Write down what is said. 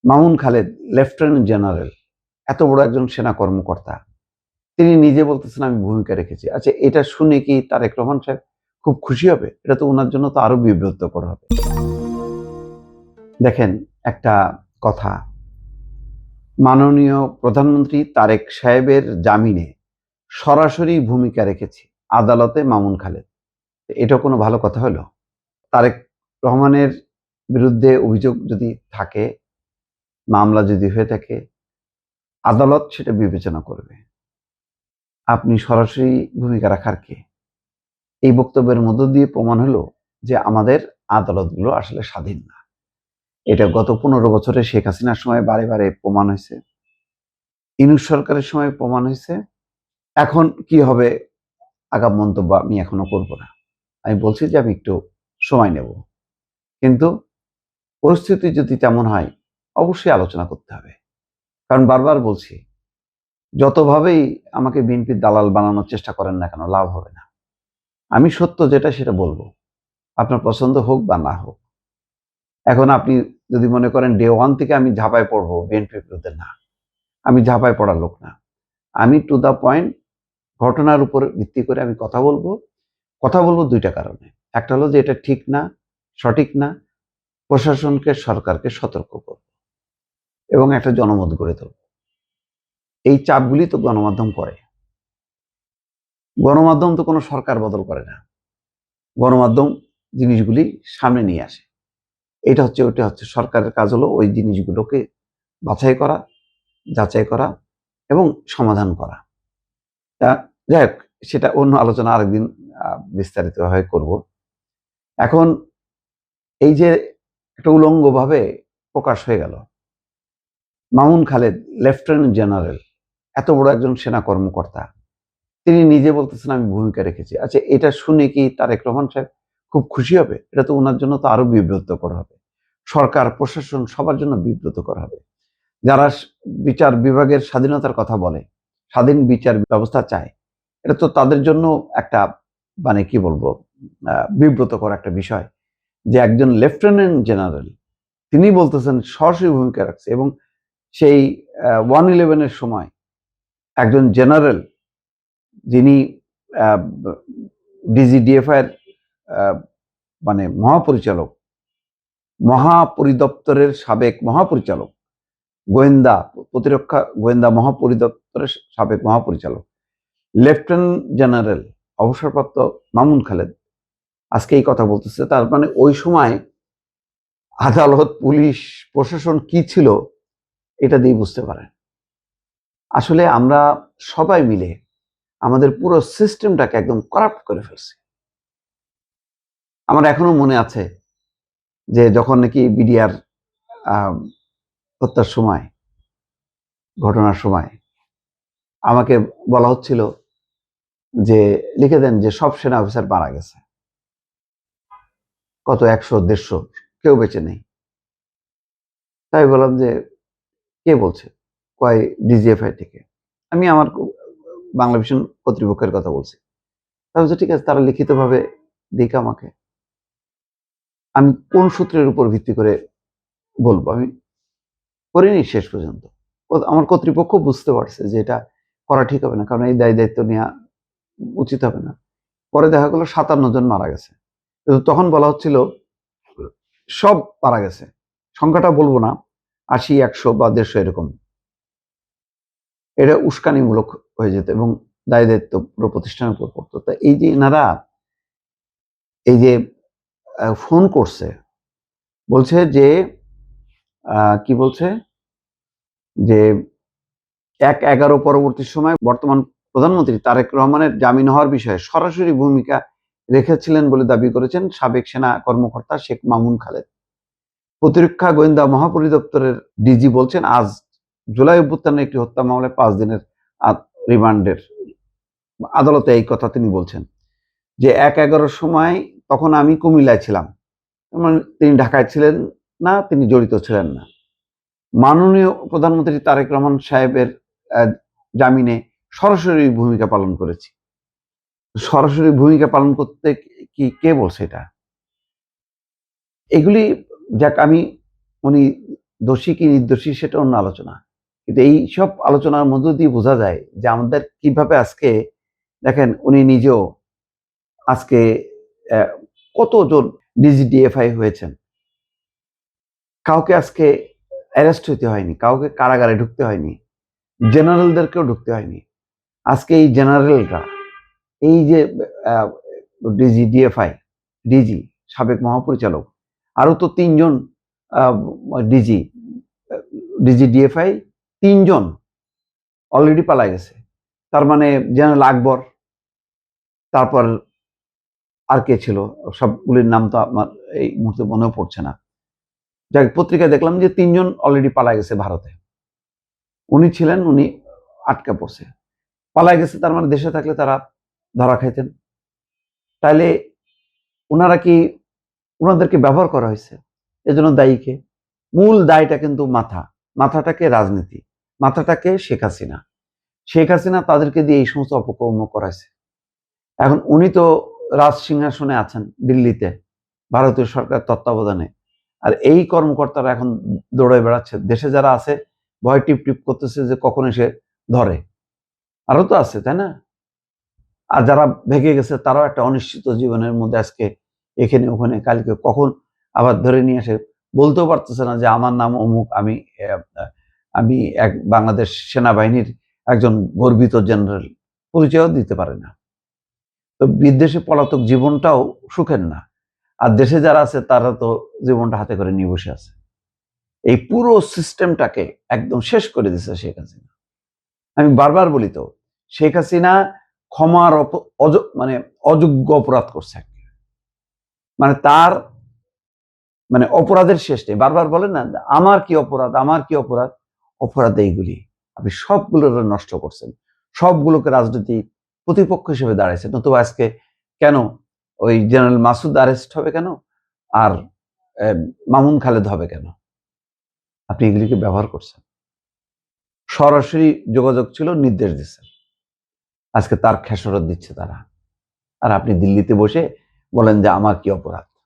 Mamun Khaled lieutenant general, এত বড় একজন সেনা কর্মকর্তা, তিনি নিজে বলতেছেন আমি ভূমিকা রেখেছি। আচ্ছা, এটা শুনে কি তারেক রহমান সাহেব খুব খুশি হবে? এটা তো ওনার জন্য তো আরো বিব্রতকর হবে। দেখেন, একটা কথা, মাননীয় প্রধানমন্ত্রী তারেক সাহেবের জামিনে সরাসরি ভূমিকা রেখেছি আদালতে মামুন খালেদ। এটা কোনো ভালো কথা হলো? তারেক রহমানের বিরুদ্ধে অভিযোগ যদি থাকে, মামলা যদি হয়ে থাকে, আদালত সেটা বিবেচনা করবে। আপনি সরাসরি ভূমিকা রাখার কে? এই বক্তব্যের মধ্য দিয়ে প্রমাণ হলো যে আমাদের আদালতগুলো আসলে স্বাধীন না। এটা গত 15 বছরে শেখ হাসিনার সময় বারে বারে প্রমাণ হয়েছে, ইউনূস সরকারের সময় প্রমাণ হয়েছে। এখন কি হবে আগাম মন্তব্য আমি এখনো করব না। আমি বলছি যে আমি একটু সময় নেব, কিন্তু পরিস্থিতি যদি তেমন হয় অবশ্যই আলোচনা করতে হবে। কারণ বারবার বলছি, যতভাবেই আমাকে বিএনপির দালাল বানানোর চেষ্টা করেন না কেন, লাভ হবে না। আমি সত্য যেটা সেটা বলবো, আপনার পছন্দ হোক বা না হোক। এখন আপনি যদি মনে করেন ডে ওয়ান থেকে আমি ঝাঁপায় পড়বো বিএনপির বিরুদ্ধে, না, আমি ঝাঁপায় পড়ার লোক না। আমি টু দা পয়েন্ট, ঘটনার উপর ভিত্তি করে আমি কথা বলবো। কথা বলবো দুইটা কারণে। একটা হলো যে এটা ঠিক না, সঠিক না, প্রশাসনকে, সরকারকে সতর্ক করব এবং একটা জনমত গড়ে তুলব। এই চাপগুলি তো গণমাধ্যম করে। গণমাধ্যম তো কোনো সরকার বদল করে না, গণমাধ্যম জিনিসগুলি সামনে নিয়ে আসে। ওইটা হচ্ছে সরকারের কাজ, হলো ওই জিনিসগুলোকে বাছাই করা, যাচাই করা এবং সমাধান করা। তা যাই হোক, সেটা অন্য আলোচনা আরেকদিন বিস্তারিতভাবে করব। এখন এই যে একটা উলঙ্গভাবে প্রকাশ হয়ে গেল, মামুন খালেদ লেফটেন্যান্ট জেনারেল, এত বড় একজন সেনা কর্মকর্তা, তিনি নিজে বলতেছেন আমি ভূমিকা রেখেছি। আচ্ছা, এটা শুনে কি তারেক রহমান সাহেব খুব খুশি হবে? এটা তো ওনার জন্য তো আরো বিব্রতকর হবে। সরকার, প্রশাসন সবার জন্য বিব্রতকর হবে। যারা বিচার বিভাগের স্বাধীনতার কথা বলে, স্বাধীন বিচার ব্যবস্থা চায়, এটা তো তাদের জন্য একটা, মানে কি বলবো, বিব্রতকর একটা বিষয় যে একজন লেফটেন্যান্ট জেনারেল তিনি বলতেছেন সরাসরি ভূমিকা রাখছে। এবং সেই 111-এর সময় একজন জেনারেল, যিনি ডিজিডিএফআই এর মানে মহাপরিদপ্তরের সাবেক মহাপরিচালক, গোয়েন্দা, প্রতিরক্ষা গোয়েন্দা মহাপরিদপ্তরের সাবেক মহাপরিচালক লেফটেন্যান্ট জেনারেল অবসরপ্রাপ্ত মামুন খালেদ আজকে এই কথা বলতেছে। তার মানে ওই সময় আদালত, পুলিশ, প্রশাসন কি ছিল এটা দিয়ে বুঝতে পারেন। আসলে আমরা সবাই মিলে আমাদের পুরো সিস্টেমটাকে একদম করাপ্ট করে ফেলছি। আমার এখনো মনে আছে যে যখন নাকি বিডিআর হত্যার সময়, ঘটনার সময় আমাকে বলা হচ্ছিল যে লিখে দেন যে সব সেনা অফিসার মারা গেছে, কত 100-150, কেউ বেঁচে নেই। তাই বললাম যে কে বলছে? কয় ডিজিএফআই থেকে। আমি আমার বাংলা ভিশন কর্তৃপক্ষের কথা বলছি। তা বলছে ঠিক আছে, তারা লিখিতভাবে দিক আমাকে, আমি কোন সূত্রের উপর ভিত্তি করে বলবো? আমি করিনি শেষ পর্যন্ত। আমার কর্তৃপক্ষ বুঝতে পারছে যে এটা করা ঠিক হবে না, কারণ এই দায়িত্ব নেওয়া উচিত হবে না। পরে দেখা গেল 57 জন মারা গেছে, কিন্তু তখন বলা হচ্ছিল সব মারা গেছে। সংখ্যাটা বলবো না, 80, 100 বা 150 এরকম। এটা উস্কানিমূলক হয়ে যেত এবং দায়িত্ব পুরো প্রতিষ্ঠানের উপর পড়তো। তা এই যে এনারা এই যে ফোন করছে, বলছে যে কি বলছে যে 1/11 পরবর্তী সময় বর্তমান প্রধানমন্ত্রী তারেক রহমানের জামিন হওয়ার বিষয়ে সরাসরি ভূমিকা রেখেছিলেন বলে দাবি করেছেন সাবেক সেনা কর্মকর্তা শেখ মামুন খালেদ। প্রতিরক্ষা গোয়েন্দা মহাপরিদপ্তরের ডিজি বলছেন আজ জুলাই অভ্যুত্থানের একটি হত্যা মামলায় 5 দিনের রিমান্ডের আদালতে এই কথা তিনি বলছেন যে 1/11 সময় তখন আমি কুমিল্লায় ছিলাম, মানে তিনি ঢাকায় ছিলেন না, তিনি জড়িত ছিলেন না। মাননীয় প্রধানমন্ত্রী তারেক রহমান সাহেবের জামিনে সরাসরি ভূমিকা পালন করেছি। সরাসরি ভূমিকা পালন করতে কি কে বলছে এটা? এগুলি যাক, উনি দোষী কি নির্দোষী সেটা অন্য আলোচনা, কিন্তু এই সব আলোচনার মধ্য দিয়ে বোঝা যায় যে আমাদের কিভাবে আজকে দেখেন উনি নিজেও আজকে কতজন ডিজিডিএফআই হয়েছেন, কাউকে আজকে অ্যারেস্ট হইতে হয়নি, কাউকে কারাগারে ঢুকতে হয়নি, জেনারেলদেরকেও ঢুকতে হয়নি। আজকে এই জেনারেলরা এই যে ডিজিডিএফআই ডিজি সাবেক মহাপরিচালক আরো তো 3জন ডিজি ডিজিডিএফআই 3জন অলরেডি পালা গেছে। তার মানে জেনারেল আকবর, তারপর আর কে ছিল, সবগুলির নাম তো আমার এই মুহূর্তে মনেও পড়ছে না। যাই পত্রিকায় দেখলাম যে 3জন অলরেডি পালা গেছে ভারতে। উনি ছিলেন, উনি আটকা পড়ছে, পালায় গেছে, তার মানে দেশে থাকলে তারা ধরা খাইতেন। তাইলে ওনারা কি, ওনাদেরকে ব্যবহার করা হয়েছে, এজন্য দায়ীকে? মূল দায়টা কিন্তু মাথাটাকে রাজনীতি, মাথাটাকে শেখ হাসিনা তাদেরকে দিয়ে এই সমস্ত অপকর্ম করাইছে। এখন উনি তো রাজ সিংহাসনে আছেন দিল্লিতে ভারতীয় সরকার তত্ত্বাবধানে, আর এই কর্মকর্তারা এখন দৌড়ে বেড়াচ্ছে, দেশে যারা আছে ভয় টিপ টিপ করতেছে যে কখন এসে ধরে। আরো তো আছে, তাই না? আর যারা ভেগে গেছে তারাও একটা অনিশ্চিত জীবনের মধ্যে আজকে এখানে ওখানে, কালকে কখন আবার ধরে নিয়ে আসে বলতেও পারতেছে না যে আমার নাম অমুক, আমি এক বাংলাদেশ সেনাবাহিনীর একজন গর্বিত জেনারেল, পরিচয়ও দিতে পারে না। তো বিদেশে পলাতক জীবনটাও সুখের না, আর দেশে যারা আছে তারা তো জীবনটা হাতে করে নিয়ে বসে আছে। এই পুরো সিস্টেমটাকে একদম শেষ করে দিচ্ছে শেখ হাসিনা। আমি বারবার বলি তো, শেখ হাসিনা ক্ষমার মানে অযোগ্য অপরাধ করছে, মানে তার মানে অপরাধের শেষ নেই। বারবার বলেন না আমার কি অপরাধ, আমার কি অপরাধ, অপরাধ এইগুলি। আপনি সবগুলো নষ্ট করছেন, সবগুলোকে রাজনীতি প্রতিপক্ষ হিসেবে দাঁড়াইছে। নতুবা আজকে কেন ওই জেনারেল মাসুদ আরেস্ট হবে কেন, আর মামুন খালেদ হবে কেন? আপনি এগুলিকে ব্যবহার করছেন, সরাসরি যোগাযোগ ছিল, নির্দেশ দিচ্ছেন, আজকে তার খেসারত দিচ্ছে তারা, আর আপনি দিল্লিতে বসে বলেন যে আমার কি অপরাধ।